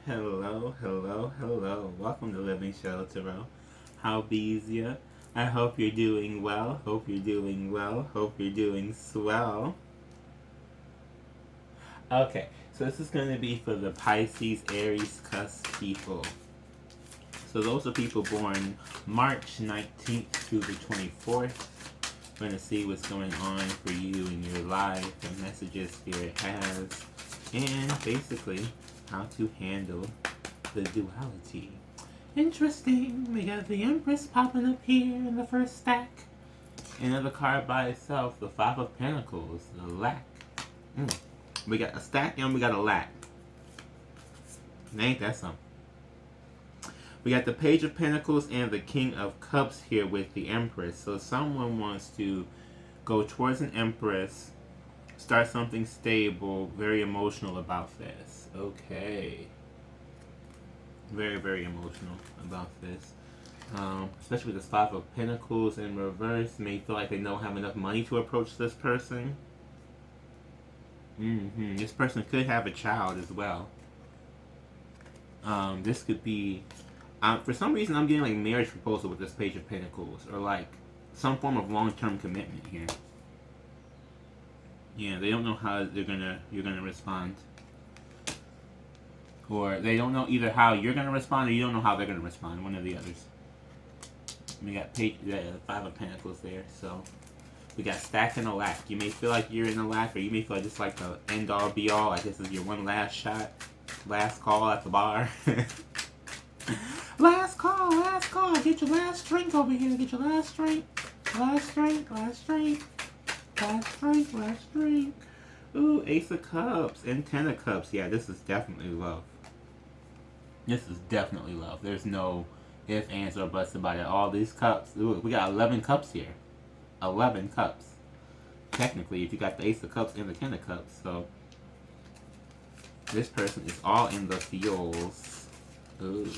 Hello, hello, hello. Welcome to Living Shelter. How bees ya? I hope you're doing well. Hope you're doing well. Hope you're doing swell. Okay, so this is going to be for the Pisces, Aries, Cusp people. So those are people born March 19th through the 24th. We're going to see what's going on for you in your life, the messages Spirit has, and basically how to handle the duality. Interesting. We got the Empress popping up here in the first stack. Another card by itself, the Five of Pentacles, the lack. We got a stack and we got a lack. Ain't that something? We got the Page of Pentacles and the King of Cups here with the Empress. So someone wants to go towards an Empress, start something stable, very emotional about this. Okay. Very, very emotional about this. Especially with this Five of Pentacles in reverse. May feel like they don't have enough money to approach this person. This person could have a child as well. This could be... for some reason, I'm getting like marriage proposal with this Page of Pentacles. Or like some form of long-term commitment here. Yeah, they don't know how you're gonna respond. Or they don't know either how you're gonna respond or you don't know how they're gonna respond. One or the others. We got Five of Pentacles there, so we got stack and a lack. You may feel like you're in a lack, or you may feel like it's like the end all be all. Like this is your one last shot, last call at the bar. Last call, last call. Get your last drink over here. Get your last drink, last drink, last drink, last drink, last drink. Ooh, Ace of Cups and Ten of Cups. Yeah, this is definitely love. This is definitely love. There's no ifs, ands, or buts about it. All these cups. Ooh, we got 11 cups here. 11 cups. Technically, if you got the Ace of Cups and the Ten of Cups. So, this person is all in the feels. Ooh.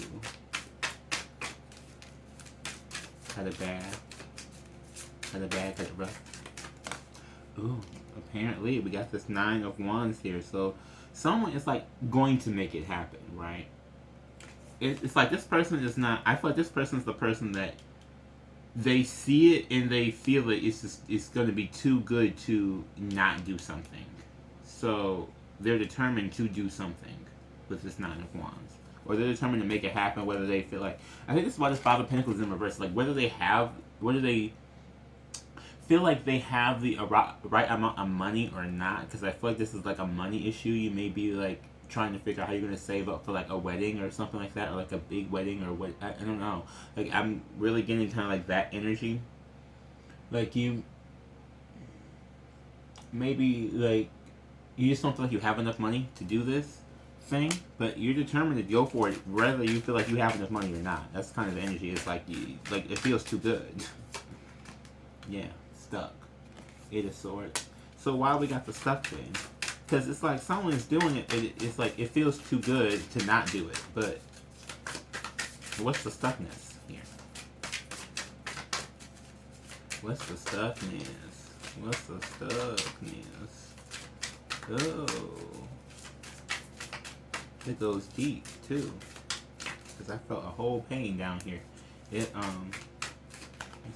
Had a bad. Had a bad, had a rough. Ooh. Apparently, we got this Nine of Wands here. So, someone is like going to make it happen, right? It's like this person is not... I feel like this person is the person that they see it and they feel that it's going to be too good to not do something. So they're determined to do something with this Nine of Wands. Or they're determined to make it happen, whether they feel like... I think this is why this Five of Pentacles is in reverse. Like whether they feel like they have the right amount of money or not. Because I feel like this is like a money issue. You may be like trying to figure out how you're going to save up for like a wedding or something like that, or like a big wedding, or what, I don't know. Like I'm really getting kind of like that energy. Like you maybe like you just don't feel like you have enough money to do this thing, but you're determined to go for it whether you feel like you have enough money or not. That's kind of the energy. It's like it feels too good. Yeah, stuck. Eight of Swords. So why we got the stuck thing? Because it's like someone's doing it, it's like it feels too good to not do it. But what's the stuckness here? What's the stuckness? What's the stuckness? Oh. It goes deep too. Because I felt a whole pain down here.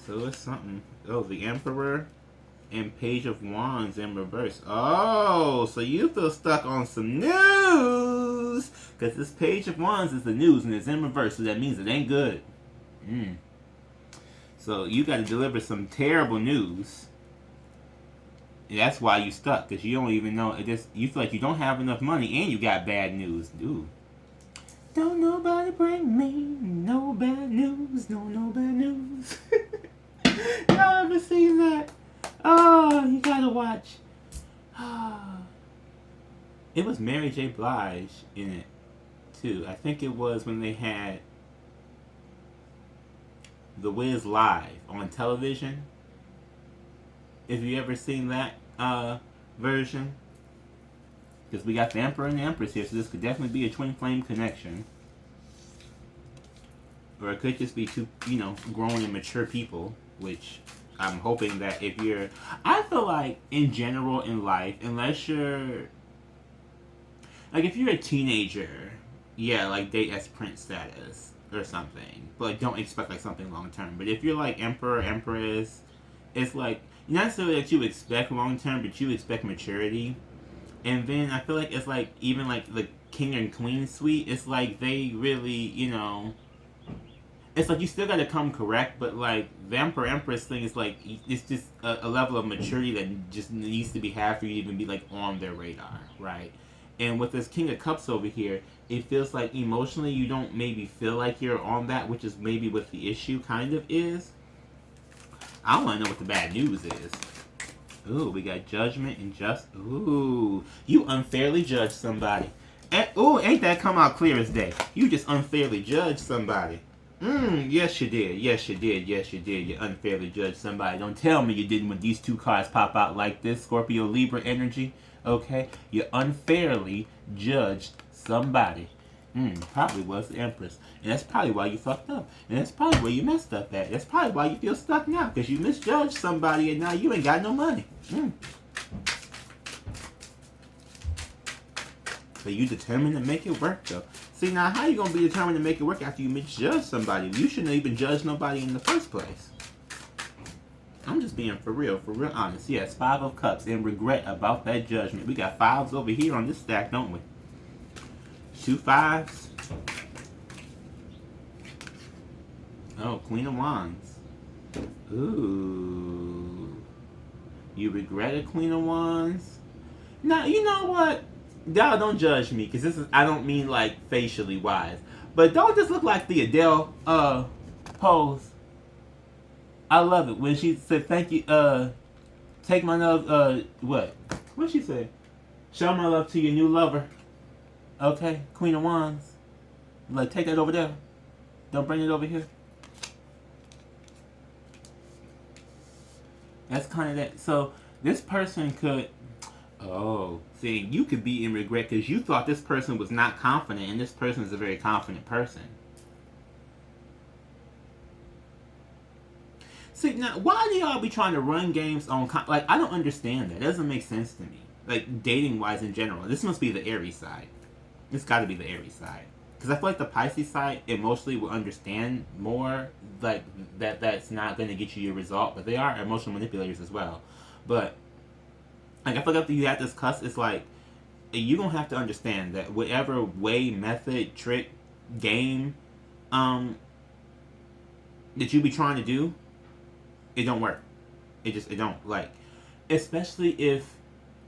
So it's something. Oh, the Emperor and Page of Wands in reverse. Oh, so you feel stuck on some news. Because this Page of Wands is the news and it's in reverse. So that means it ain't good. So you got to deliver some terrible news. And that's why you stuck. Because you don't even know. You feel like you don't have enough money and you got bad news. Dude. Don't nobody bring me no bad news. No bad news. Y'all ever seen that? Oh, you gotta watch. It was Mary J. Blige in it, too. I think it was when they had The Wiz live on television. If you ever seen that version. Because we got the Emperor and the Empress here, so this could definitely be a twin flame connection. Or it could just be two, grown and mature people, which... I'm hoping that if you're... I feel like, in general, in life, unless you're... Like, if you're a teenager, Yeah, like date as prince status or something. But like, don't expect like something long term. But if you're like emperor, empress, it's like not necessarily that you expect long term, but you expect maturity. And then I feel like it's like even like the king and queen suite, it's like they really, it's like you still got to come correct, but like the emperor empress thing is like it's just a level of maturity that just needs to be had for you to even be like on their radar, right? And with this king of cups over here, it feels like emotionally you don't maybe feel like you're on that, which is maybe what the issue kind of is. I want to know what the bad news is. Ooh, we got judgment and just. Ooh, you unfairly judged somebody. Ooh, ain't that come out clear as day? You just unfairly judged somebody. Yes you did. Yes you did. Yes you did. You unfairly judged somebody. Don't tell me you didn't when these two cards pop out like this. Scorpio Libra energy. Okay? You unfairly judged somebody. Probably was the Empress. And that's probably why you fucked up. And that's probably where you messed up at. That's probably why you feel stuck now. Because you misjudged somebody and now you ain't got no money. But you determined to make it work though. See, now how you going to be determined to make it work after you misjudge somebody? You shouldn't even judge nobody in the first place. I'm just being for real honest. Yes, 5 of Cups and regret about that judgment. We got 5s over here on this stack, don't we? 2 5s. Oh, Queen of Wands. Ooh. You regretted Queen of Wands? Now, you know what? Y'all don't judge me, because this is, I don't mean like facially wise. But don't this look like the Adele pose? I love it. When she said, thank you, take my love, what? What'd she say? Show my love to your new lover. Okay, Queen of Wands. Like, take that over there. Don't bring it over here. That's kind of that. So, this person could... Oh, see, you could be in regret because you thought this person was not confident, and this person is a very confident person. See, now, why do y'all be trying to run games on... Like, I don't understand that. It doesn't make sense to me. Like, dating-wise in general. This must be the Aries side. It's got to be the Aries side. Because I feel like the Pisces side emotionally will understand more, like, that's not going to get you your result. But they are emotional manipulators as well. But... like, I feel like after you have this Cusp, it's like, you're going to have to understand that whatever way, method, trick, game, that you be trying to do, it don't work. It don't, like, especially if,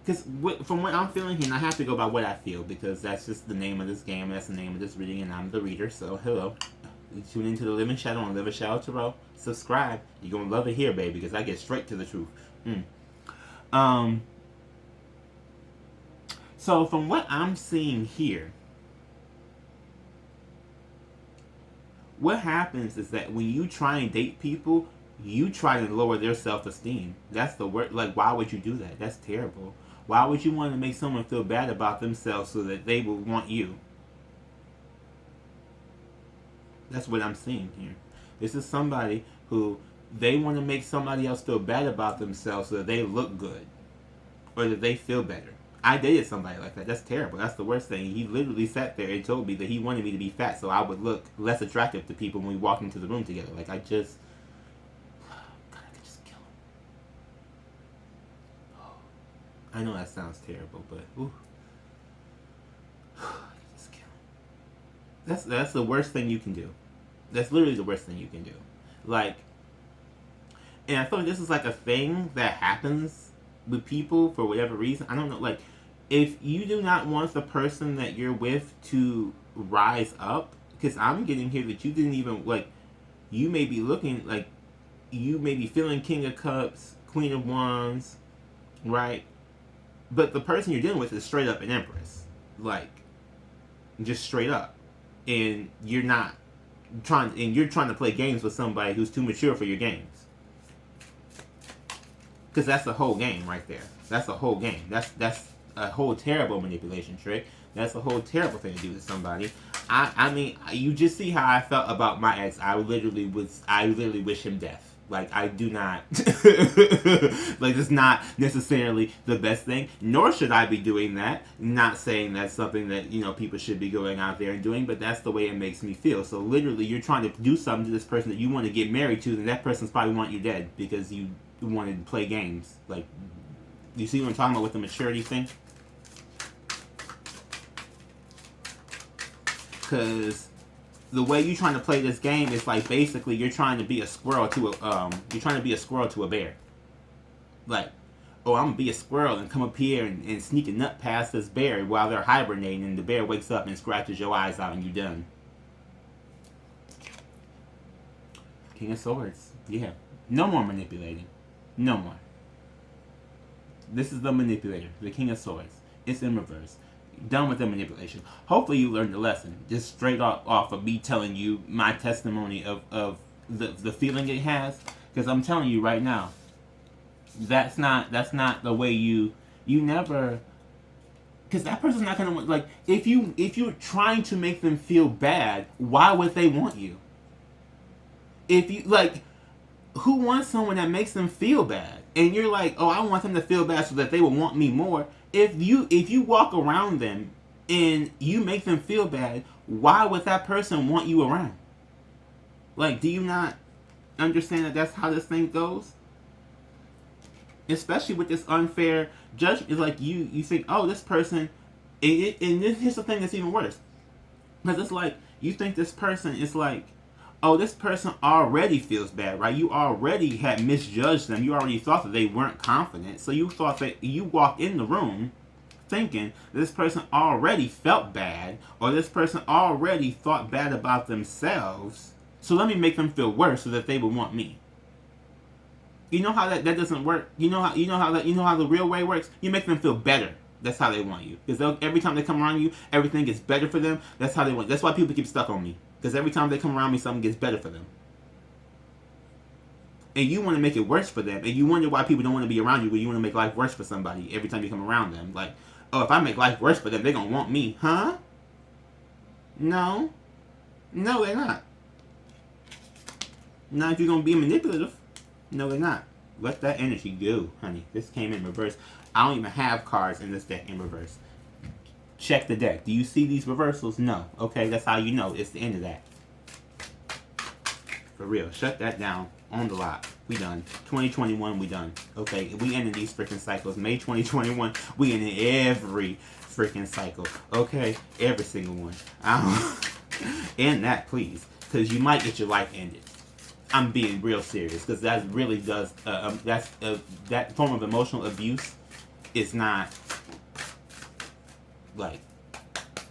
because from what I'm feeling here, and I have to go by what I feel, because that's just the name of this game, that's the name of this reading, and I'm the reader, so hello. Tune into the Lemme Shadow on Live a Shadow Tarot. Subscribe. You're going to love it here, baby, because I get straight to the truth. So from what I'm seeing here, what happens is that when you try and date people, you try to lower their self-esteem. That's the word. Like, why would you do that? That's terrible. Why would you want to make someone feel bad about themselves so that they will want you? That's what I'm seeing here. This is somebody who they want to make somebody else feel bad about themselves so that they look good or that they feel better. I dated somebody like that. That's terrible. That's the worst thing. He literally sat there and told me that he wanted me to be fat so I would look less attractive to people when we walked into the room together. Like, I just... God, I could just kill him. I know that sounds terrible, but... ooh. Just kill him. That's the worst thing you can do. That's literally the worst thing you can do. Like... and I feel like this is like a thing that happens with people for whatever reason. I don't know, like... if you do not want the person that you're with to rise up, because I'm getting here that you didn't even, like, you may be looking, like, you may be feeling King of Cups, Queen of Wands, right? But the person you're dealing with is straight up an Empress. Like, just straight up. And you're not trying, and you're trying to play games with somebody who's too mature for your games. Because that's the whole game right there. That's the whole game. That's a whole terrible manipulation trick. That's a whole terrible thing to do to somebody. I mean, you just see how I felt about my ex. I literally wish him death. Like, I do not, like, it's not necessarily the best thing, nor should I be doing that. Not saying that's something that, you know, people should be going out there and doing, but that's the way it makes me feel. So literally, you're trying to do something to this person that you want to get married to, and that person's probably want you dead because you wanted to play games. Like, you see what I'm talking about with the maturity thing? Because the way you're trying to play this game is like basically you're trying to be a squirrel to a bear. Like, oh, I'm gonna be a squirrel and come up here and sneak a nut past this bear while they're hibernating, and the bear wakes up and scratches your eyes out and you're done. King of Swords. Yeah. No more manipulating. No more. This is the manipulator, the King of Swords. It's in reverse. Done with the manipulation. Hopefully you learned the lesson. Just straight off of me telling you my testimony of the feeling it has. Because I'm telling you right now, that's not the way you never. Because that person's not gonna, like, if you're trying to make them feel bad, why would they want you? If you, like, who wants someone that makes them feel bad? And you're like, oh, I want them to feel bad so that they will want me more. If you walk around them and you make them feel bad, why would that person want you around? Like, do you not understand that that's how this thing goes? Especially with this unfair judgment. It's like you think, oh, this person, and here's the thing that's even worse. Because it's like, you think this person is like, oh, this person already feels bad, right? You already had misjudged them. You already thought that they weren't confident. So you thought that you walked in the room thinking this person already felt bad, or this person already thought bad about themselves. So let me make them feel worse so that they would want me. You know how that doesn't work? You know how the real way works? You make them feel better. That's how they want you. Because every time they come around you, everything gets better for them. That's how they want. That's why people keep stuck on me. Because every time they come around me, something gets better for them. And you want to make it worse for them. And you wonder why people don't want to be around you, but you want to make life worse for somebody every time you come around them. Like, oh, if I make life worse for them, they're going to want me. Huh? No. No, they're not. Not if you're going to be manipulative. No, they're not. Let that energy go, honey. This came in reverse. I don't even have cards in this deck in reverse. Check the deck. Do you see these reversals? No. Okay, that's how you know it's the end of that. For real. Shut that down on the lot. We done. 2021, we done. Okay, we ended these freaking cycles. May 2021, we ended every freaking cycle. Okay, every single one. End that, please. Because you might get your life ended. I'm being real serious. Because that really does, that form of emotional abuse is not, like,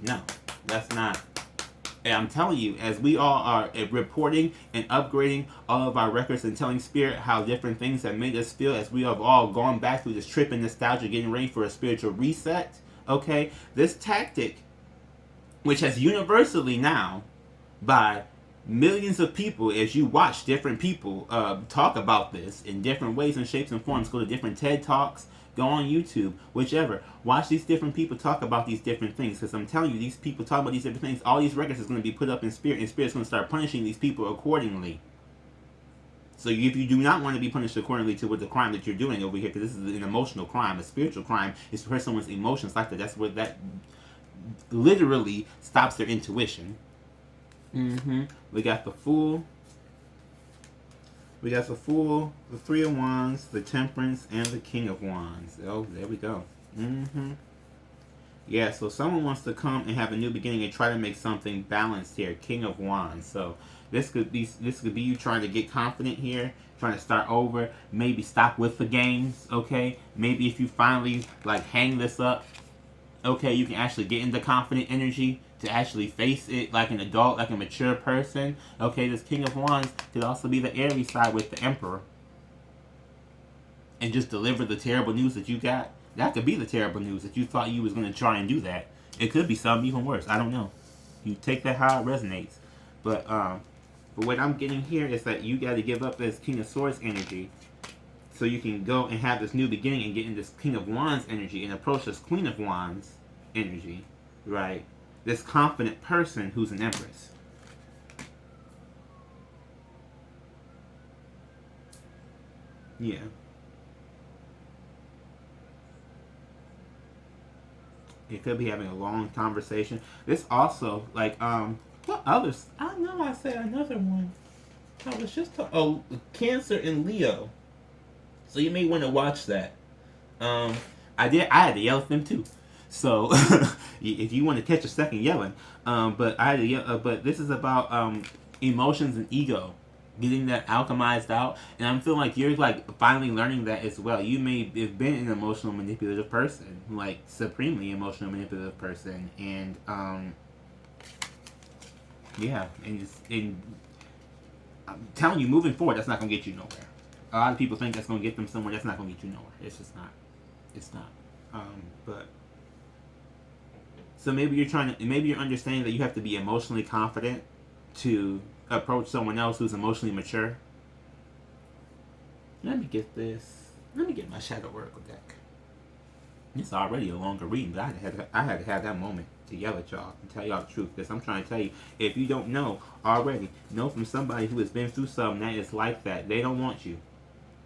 no, that's not. And I'm telling you, as we all are reporting and upgrading all of our records and telling Spirit how different things have made us feel, as we have all gone back through this trip in nostalgia, getting ready for a spiritual reset, okay, this tactic, which has universally now, by millions of people, as you watch different people talk about this in different ways and shapes and forms, go to different TED Talks, go on YouTube, whichever. Watch these different people talk about these different things. Because I'm telling you, these people talk about these different things. All these records is going to be put up in Spirit. And Spirit's going to start punishing these people accordingly. So if you do not want to be punished accordingly to what the crime that you're doing over here, because this is an emotional crime, a spiritual crime, is to hurt someone's emotions like that. That's where that literally stops their intuition. We got the Fool. We got the Fool, the Three of Wands, the Temperance, and the King of Wands. Oh, there we go. Yeah, so someone wants to come and have a new beginning and try to make something balanced here. King of Wands. So this could be you trying to get confident here, trying to start over, maybe stop with the games, okay? Maybe if you finally, like, hang this up, okay, you can actually get into confident energy to actually face it like an adult, like a mature person. Okay, this King of Wands could also be the Aries side with the Emperor. And just deliver the terrible news that you got. That could be the terrible news that you thought you was going to try and do that. It could be something even worse. I don't know. You take that how it resonates. But what I'm getting here is that you got to give up this King of Swords energy so you can go and have this new beginning and get in this King of Wands energy and approach this Queen of Wands energy, right? This confident person who's an Empress. Yeah. It could be having a long conversation. This also, like, what others? I know I said another one. I was just oh, Cancer and Leo. So you may want to watch that. Um, I had to yell at them too. So if you want to catch a second yelling, but I had to yell. But this is about emotions and ego, getting that alchemized out. And I'm feeling like you're like finally learning that as well. You may have been an emotional manipulative person, like supremely emotional manipulative person, and yeah, and I'm telling you, moving forward, that's not gonna get you nowhere. A lot of people think that's gonna get them somewhere. That's not gonna get you nowhere. It's just not. It's not. But so maybe maybe you're understanding that you have to be emotionally confident to approach someone else who's emotionally mature. Let me get this. Let me get my Shadow Oracle deck. It's already a longer reading, but I had to have that moment to yell at y'all and tell y'all the truth. Because I'm trying to tell you, if you don't know already, know from somebody who has been through something that is like that. They don't want you.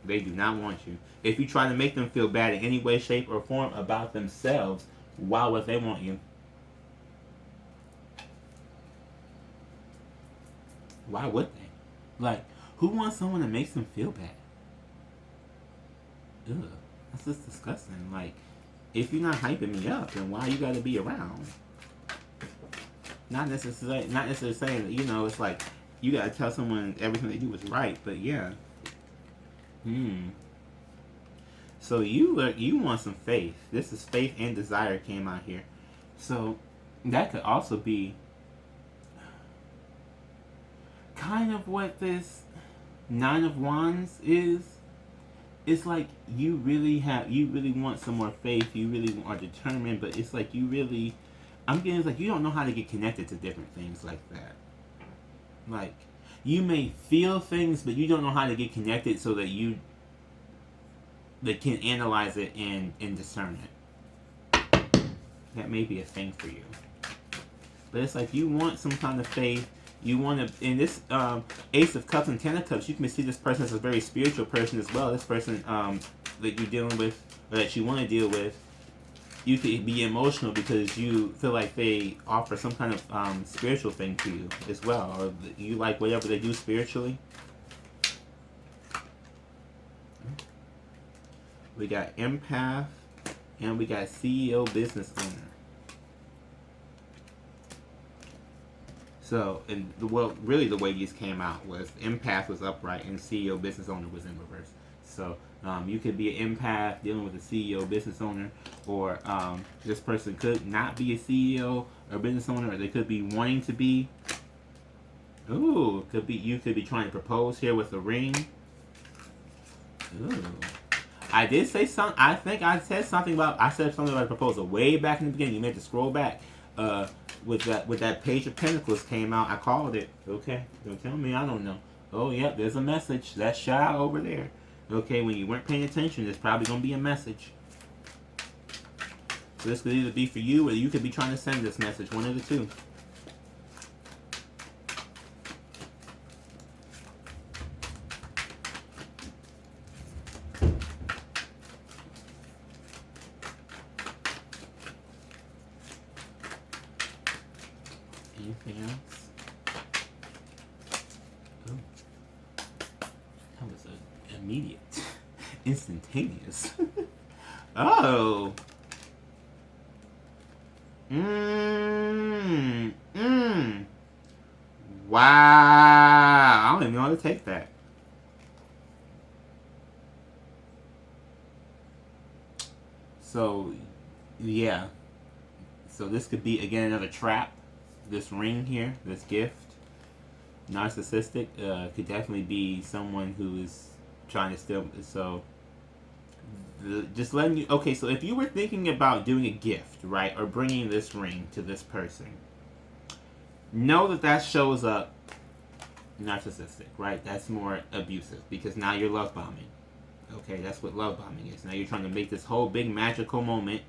They do not want you. If you try to make them feel bad in any way, shape, or form about themselves, why would they want you? Why would they? Like, who wants someone that makes them feel bad? Ugh, that's just disgusting. Like, if you're not hyping me up, then why you gotta be around? Not necessarily saying that, it's like you gotta tell someone everything they do is right, but yeah. So you want some faith. This is faith and desire came out here. So that could also be kind of what this Nine of Wands is. It's like you really want some more faith. You really are determined, but it's like I'm getting, it's like you don't know how to get connected to different things like that. Like, you may feel things, but you don't know how to get connected so that that can analyze it and discern it. That may be a thing for you. But it's like you want some kind of faith. You want to, in this Ace of Cups and Ten of Cups, you can see this person as a very spiritual person as well. This person that you're dealing with, or that you want to deal with, you could be emotional because you feel like they offer some kind of spiritual thing to you as well, or you like whatever they do spiritually. We got empath, and we got CEO business owner. So, and really the way these came out was empath was upright and CEO business owner was in reverse. So, you could be an empath dealing with a CEO business owner, or this person could not be a CEO or business owner, or they could be wanting to be. Ooh, you could be trying to propose here with a ring. Ooh. I did say something. I think I said something about a proposal way back in the beginning. You may have to scroll back. With that Page of Pentacles came out, I called it. Okay, don't tell me I don't know. Oh, yep, there's a message. That's shy over there. Okay, when you weren't paying attention, there's probably going to be a message. So this could either be for you, or you could be trying to send this message. One of the two. Anything else? Oh. That was immediate. Instantaneous. Oh. Wow. I don't even know how to take that. So, yeah. So this could be, again, another trap. This ring here, this gift. Narcissistic could definitely be someone who is trying to steal. So, just letting you. Okay, so if you were thinking about doing a gift, right, or bringing this ring to this person, know that shows up narcissistic, right? That's more abusive because now you're love bombing. Okay, that's what love bombing is. Now you're trying to make this whole big magical moment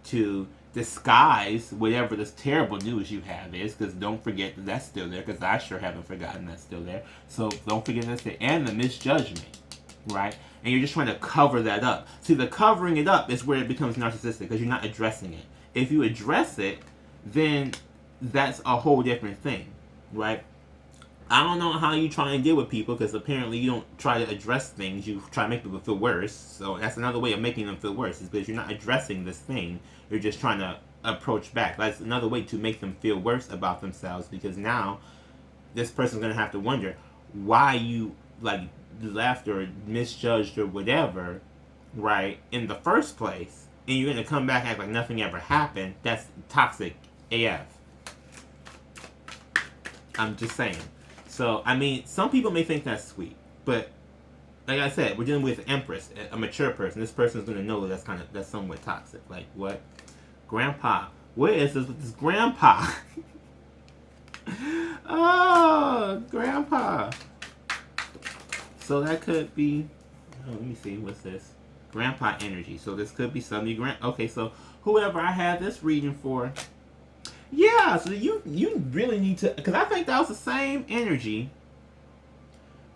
to disguise whatever this terrible news you have is, because don't forget that that's still there, because I sure haven't forgotten that's still there. So don't forget that's there. And the misjudgment. right? And you're just trying to cover that up. See, the covering it up is where it becomes narcissistic because you're not addressing it. If you address it, then that's a whole different thing, right? I don't know how you try and deal with people because apparently you don't try to address things. You try to make people feel worse. So that's another way of making them feel worse is because you're not addressing this thing. You're just trying to approach back. That's another way to make them feel worse about themselves because now this person's going to have to wonder why you like left or misjudged or whatever, right, in the first place. And you're going to come back and act like nothing ever happened. That's toxic AF. I'm just saying. So, I mean, some people may think that's sweet, but like I said, we're dealing with an empress, a mature person. This person's going to know that that's somewhat toxic. Like, what? Grandpa. Where is this grandpa? Oh, grandpa. So that could be, let me see, what's this? Grandpa energy. So this could be somebody, okay, so whoever I have this reading for, yeah, so you really need to, because I think that was the same energy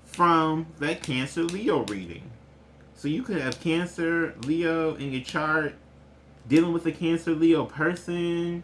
from that Cancer Leo reading. So you could have Cancer Leo in your chart, dealing with a Cancer Leo person,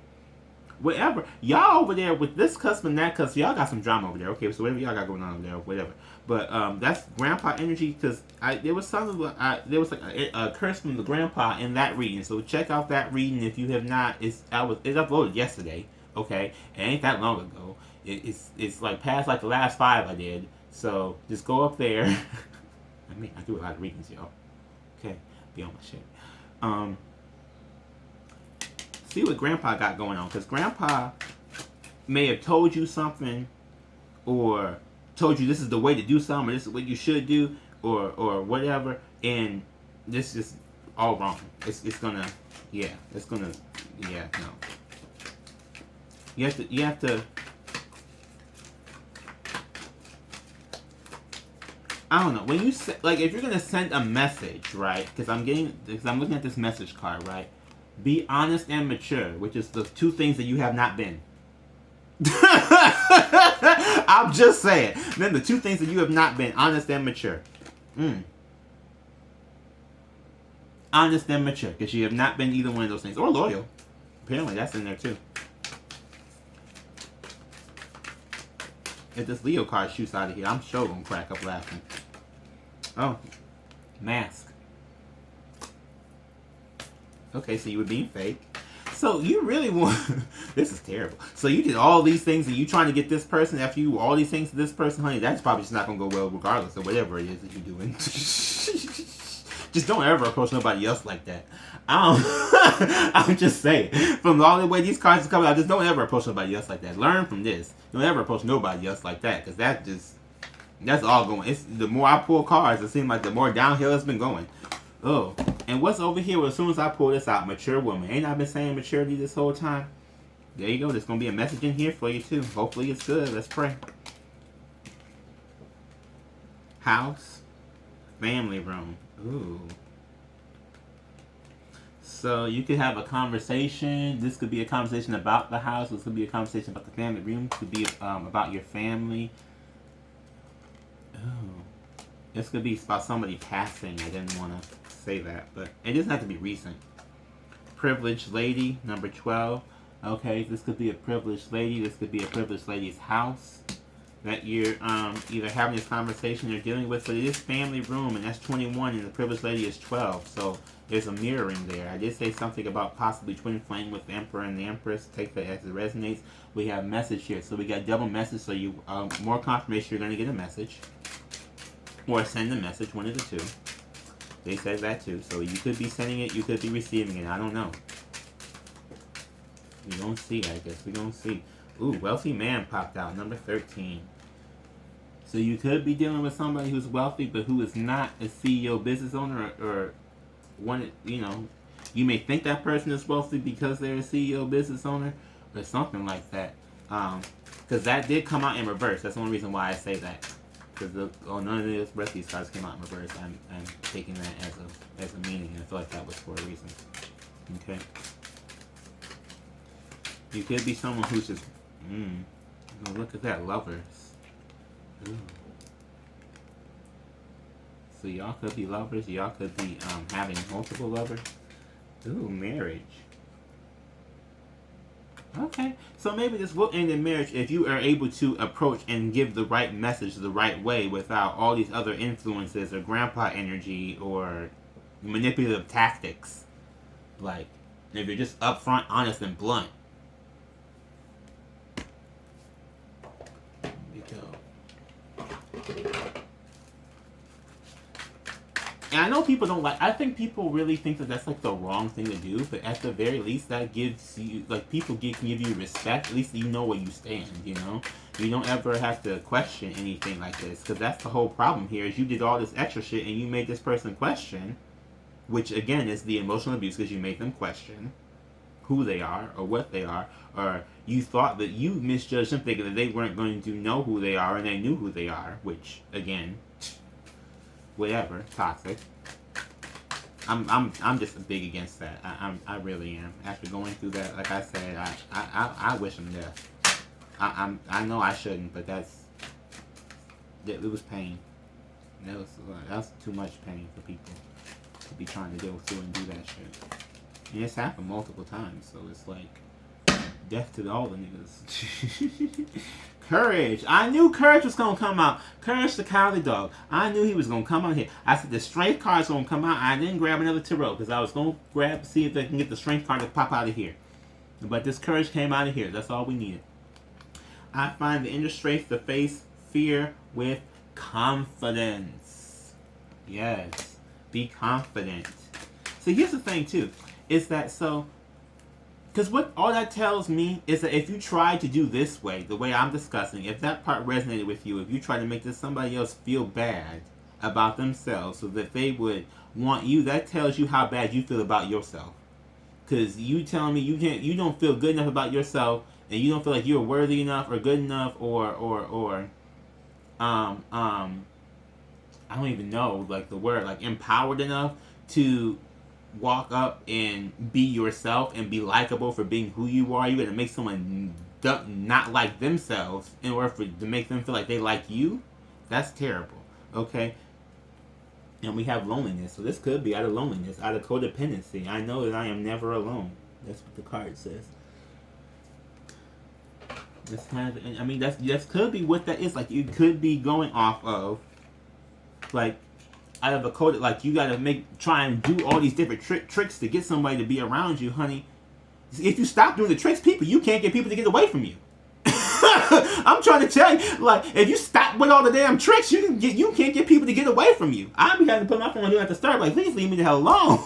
whatever. Y'all over there with this cusp and that cusp, y'all got some drama over there. Okay, so whatever y'all got going on over there, whatever. But that's grandpa energy because there was something, there was like a curse from the grandpa in that reading. So check out that reading if you have not. It's uploaded yesterday. Okay, it ain't that long ago. It's like past like the last 5 I did. So just go up there. I mean, I do a lot of readings, y'all. Okay, be on my shit. See what grandpa got going on, because grandpa may have told you something or told you this is the way to do something or this is what you should do or whatever, and this is all wrong. It's gonna no. You have to I don't know, when you like if you're gonna send a message, right, because I'm looking at this message card, right? Be honest and mature, which is the 2 things that you have not been. I'm just saying. Then the 2 things that you have not been, honest and mature. Honest and mature, because you have not been either one of those things. Or loyal. Apparently that's in there too. If this Leo card shoots out of here, I'm sure gonna crack up laughing. Oh. Mask. Okay, so you were being fake. So you really want... This is terrible. So you did all these things and you trying to get this person after you all these things to this person, honey, that's probably just not going to go well regardless of whatever it is that you're doing. Just don't ever approach nobody else like that. I'm just saying. From all the way these cards are coming out, just don't ever approach nobody else like that. Learn from this. Don't ever approach nobody else like that, because that's all going. The more I pull cards, it seems like the more downhill it's been going. Oh, and what's over here? Well, as soon as I pull this out, mature woman. Ain't I been saying maturity this whole time? There you go. There's going to be a message in here for you, too. Hopefully it's good. Let's pray. House. Family room. Ooh. So you could have a conversation. This could be a conversation about the house. This could be a conversation about the family room. This could be about your family. Oh. This could be about somebody passing. I didn't want to say that, but it doesn't have to be recent. Privileged lady, number 12. Okay, this could be a privileged lady. This could be a privileged lady's house that you're either having this conversation or dealing with. So it is family room, and that's 21, and the privileged lady is 12. So there's a mirroring there. I did say something about possibly twin flame with the Emperor and the Empress. Take that as it resonates. We have message here. So we got double message, so you more confirmation you're going to get a message. Or send a message, one of the 2. They said that too. So you could be sending it, you could be receiving it. I don't know. We don't see, I guess. We don't see. Ooh, wealthy man popped out, number 13. So you could be dealing with somebody who's wealthy, but who is not a CEO business owner or one, you may think that person is wealthy because they're a CEO business owner or something like that. Because that did come out in reverse. That's the only reason why I say that. Because none of the rest of these cards came out in reverse. I'm taking that as a meaning, and I feel like that was for a reason. Okay. You could be someone who's just, look at that, lovers. Ooh. So y'all could be lovers. Y'all could be having multiple lovers. Ooh, marriage. Okay, so maybe this will end in marriage if you are able to approach and give the right message the right way without all these other influences or grandpa energy or manipulative tactics. Like, if you're just upfront, honest, and blunt. There we go. And I know people don't like, I think people really think that that's like the wrong thing to do, but at the very least that gives you, like, people can give you respect. At least you know where you stand, you know? You don't ever have to question anything like this, because that's the whole problem here, is you did all this extra shit and you made this person question, which again is the emotional abuse, because you made them question who they are or what they are, or you thought that you misjudged them thinking that they weren't going to know who they are and they knew who they are, which again, whatever, toxic. I'm just big against that. I really am. After going through that, like I said, I wish them death. I know I shouldn't, but it was pain. That was too much pain for people to be trying to go through and do that shit. And it's happened multiple times, so it's like death to all the niggas. Courage. I knew Courage was going to come out. Courage the cowardly dog. I knew he was going to come out here. I said the strength card's going to come out. I didn't grab another tarot because I was going to see if they can get the strength card to pop out of here. But this Courage came out of here. That's all we needed. I find the inner strength to face fear with confidence. Yes. Be confident. So here's the thing too. Is that so... Because what all that tells me is that if you try to do this way, the way I'm discussing, if that part resonated with you, if you try to make this somebody else feel bad about themselves so that they would want you, that tells you how bad you feel about yourself. Because you telling me you don't feel good enough about yourself, and you don't feel like you're worthy enough or good enough or I don't even know like the word, like empowered enough to walk up and be yourself and be likable for being who you are. You're going to make someone not like themselves in order to make them feel like they like you. That's terrible. Okay? And we have loneliness. So this could be out of loneliness, out of codependency. I know that I am never alone. That's what the card says. That's kind of, I mean, that could be what that is. Like, you could be going off of, like, out of a code, like you gotta try and do all these different tricks to get somebody to be around you, honey. If you stop doing the tricks, you can't get people to get away from you. I'm trying to tell you, like, if you stop with all the damn tricks, you can't get people to get away from you. I'll be having to put my phone on at the start, like, please leave me the hell alone.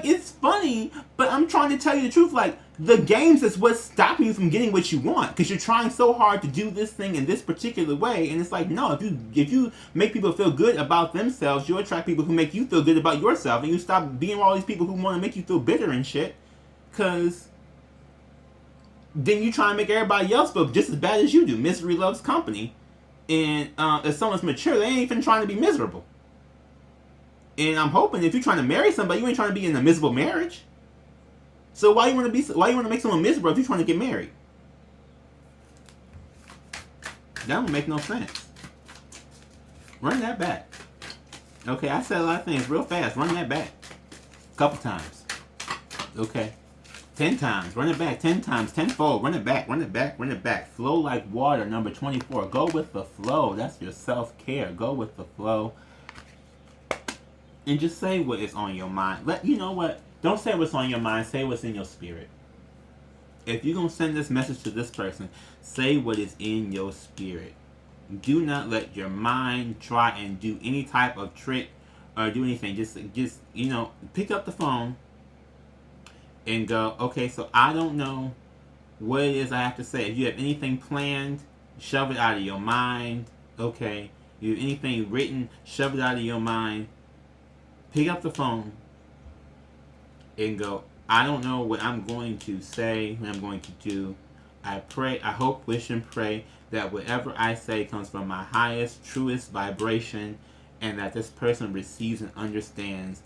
It's funny, but I'm trying to tell you the truth. Like, the games is what's stopping you from getting what you want, because you're trying so hard to do this thing in this particular way, and it's like, no, if you make people feel good about themselves, you'll attract people who make you feel good about yourself, and you stop being all these people who want to make you feel bitter and shit, because then you try and make everybody else feel just as bad as you do. Misery loves company, and if someone's mature, they ain't even trying to be miserable. And I'm hoping if you're trying to marry somebody, you ain't trying to be in a miserable marriage. So why you want to make someone miserable if you're trying to get married? That don't make no sense. Run that back. Okay, I said a lot of things real fast. Run that back. A couple times. Okay. 10 times. Run it back. 10 times. Tenfold. Run it back. Run it back. Run it back. Flow like water. Number 24. Go with the flow. That's your self-care. Go with the flow. And just say what is on your mind. You know what? Don't say what's on your mind. Say what's in your spirit. If you're going to send this message to this person, say what is in your spirit. Do not let your mind try and do any type of trick or do anything. Just pick up the phone and go, okay, so I don't know what it is I have to say. If you have anything planned, shove it out of your mind. Okay. If you have anything written, shove it out of your mind. Pick up the phone and go, I don't know what I'm going to say, what I'm going to do. I pray, I hope, wish, and pray that whatever I say comes from my highest, truest vibration, and that this person receives and understands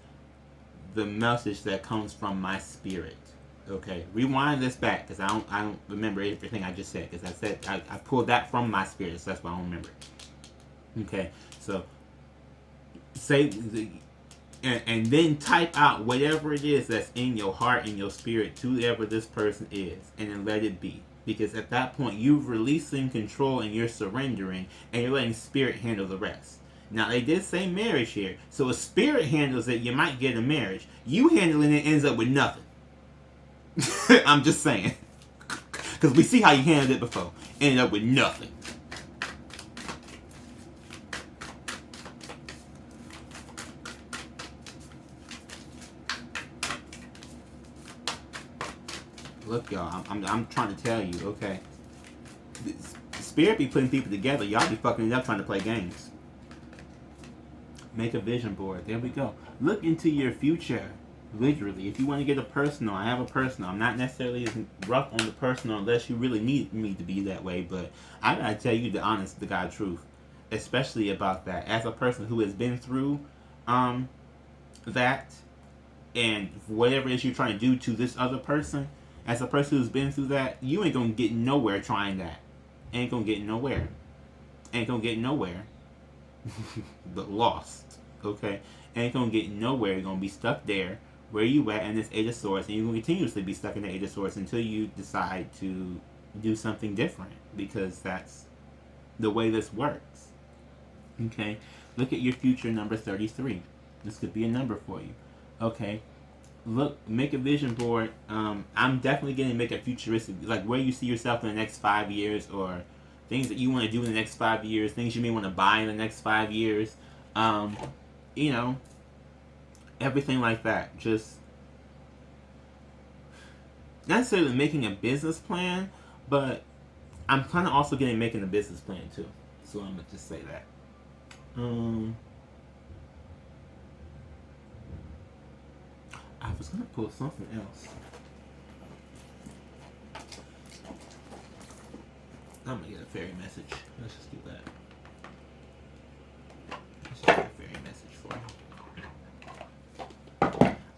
the message that comes from my spirit. Okay, rewind this back because I don't remember everything I just said because I pulled that from my spirit, so that's why I don't remember. Okay, so say and then type out whatever it is that's in your heart and your spirit to whoever this person is, and then let it be. Because at that point, you've releasing control and you're surrendering, and you're letting spirit handle the rest. Now, they did say marriage here, so if spirit handles it, you might get a marriage. You handling it ends up with nothing. I'm just saying. Because we see how you handled it before. Ended up with nothing. Look, y'all, I'm trying to tell you, okay? Spirit be putting people together. Y'all be fucking it up trying to play games. Make a vision board. There we go. Look into your future. Literally. If you want to get a personal, I have a personal. I'm not necessarily as rough on the personal unless you really need me to be that way. But I gotta tell you the honest to God truth. Especially about that. As a person who has been through that and whatever it is you're trying to do to this other person, as a person who's been through that, you ain't gonna get nowhere trying that. Ain't gonna get nowhere. Ain't gonna get nowhere. But lost. Okay? Ain't gonna get nowhere. You're gonna be stuck there where you at in this Eight of Swords, and you're gonna continuously be stuck in the Eight of Swords until you decide to do something different. Because that's the way this works. Okay? Look at your future number 33. This could be a number for you. Okay? Look, make a vision board. I'm definitely going to make a futuristic, like where you see yourself in the next 5 years, or things that you want to do in the next 5 years, things you may want to buy in the next 5 years. You know, everything like that. Just not necessarily making a business plan, but I'm kind of also getting making a business plan too. So I'm going to just say that. I was going to pull something else. I'm going to get a fairy message. Let's just do that. Let's just get a fairy message for you.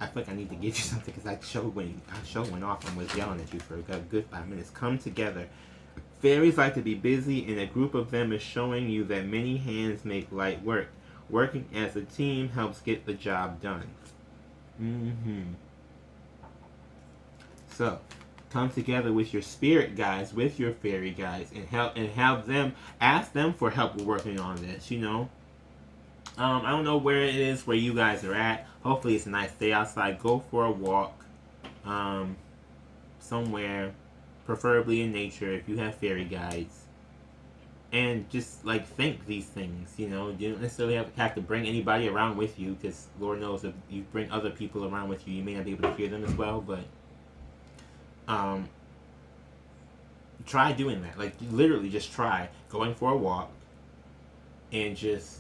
I feel like I need to give you something because our show went off and was yelling at you for a good 5 minutes. Come together. Fairies like to be busy, and a group of them is showing you that many hands make light work. Working as a team helps get the job done. So, come together with your spirit guides, with your fairy guides, and have them ask them for help with working on this. You know, I don't know where it is where you guys are at. Hopefully, it's a nice day outside. Go for a walk, somewhere, preferably in nature if you have fairy guides. And just like think these things, you know. You don't necessarily have to bring anybody around with you, because Lord knows if you bring other people around with you, you may not be able to hear them as well. But try doing that. Like literally, just try going for a walk and just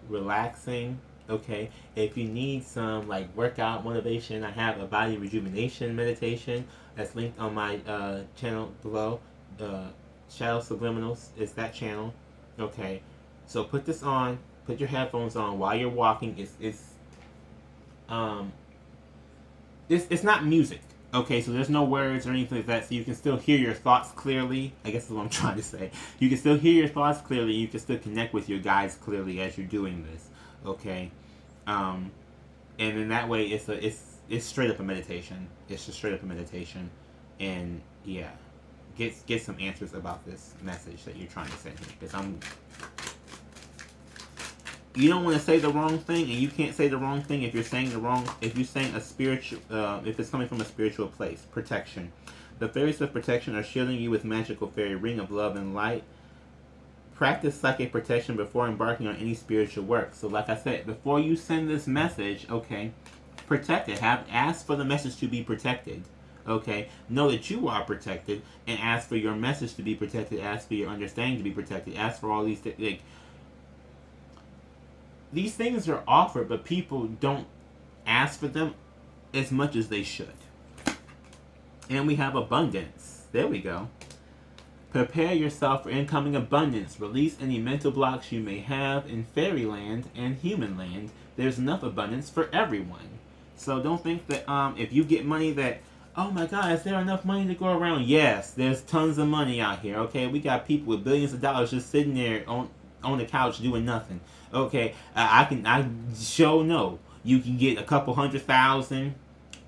relaxing. Okay, if you need some like workout motivation, I have a body rejuvenation meditation that's linked on my channel below. Shadow Subliminals is that channel. Okay, so put this on, put your headphones on while you're walking. It's not music. Okay, so there's no words or anything like that, so you can still hear your thoughts clearly. I guess that's what I'm trying to say. You can still hear your thoughts clearly. You can still connect with your guides clearly as you're doing this. Okay, and in that way, it's straight up a meditation. It's just straight up a meditation, and yeah. Get some answers about this message that you're trying to send here. Because you don't want to say the wrong thing, and you can't say the wrong thing if you're saying a spiritual, if it's coming from a spiritual place. Protection. The fairies of protection are shielding you with magical fairy ring of love and light. Practice psychic protection before embarking on any spiritual work. So like I said, before you send this message, okay, protect it. Ask for the message to be protected. Okay, know that you are protected, and ask for your message to be protected. Ask for your understanding to be protected. Ask for all these things. Like, these things are offered, but people don't ask for them as much as they should. And we have abundance. There we go. Prepare yourself for incoming abundance. Release any mental blocks you may have in fairyland and human land. There's enough abundance for everyone. So don't think that if you get money that Oh my God, is there enough money to go around? Yes, there's tons of money out here. Okay, we got people with billions of dollars just sitting there on the couch doing nothing. Okay, I sure know you can get a couple 100,000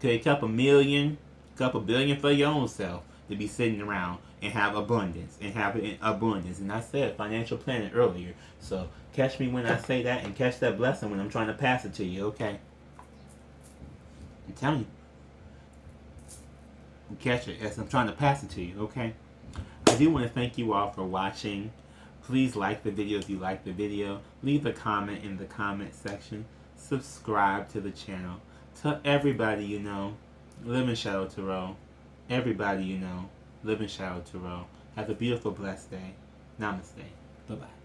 to a couple million, couple billion for your own self to be sitting around and have abundance and have abundance. And I said financial planning earlier, so catch me when I say that and catch that blessing when I'm trying to pass it to you. Okay, I'm telling you. Catch it as I'm trying to pass it to you, okay? I do want to thank you all for watching. Please like the video if you like the video. Leave a comment in the comment section. Subscribe to the channel. Tell everybody you know, live in Shadow Tarot. Everybody you know, live in Shadow Tarot. Have a beautiful, blessed day. Namaste. Bye-bye.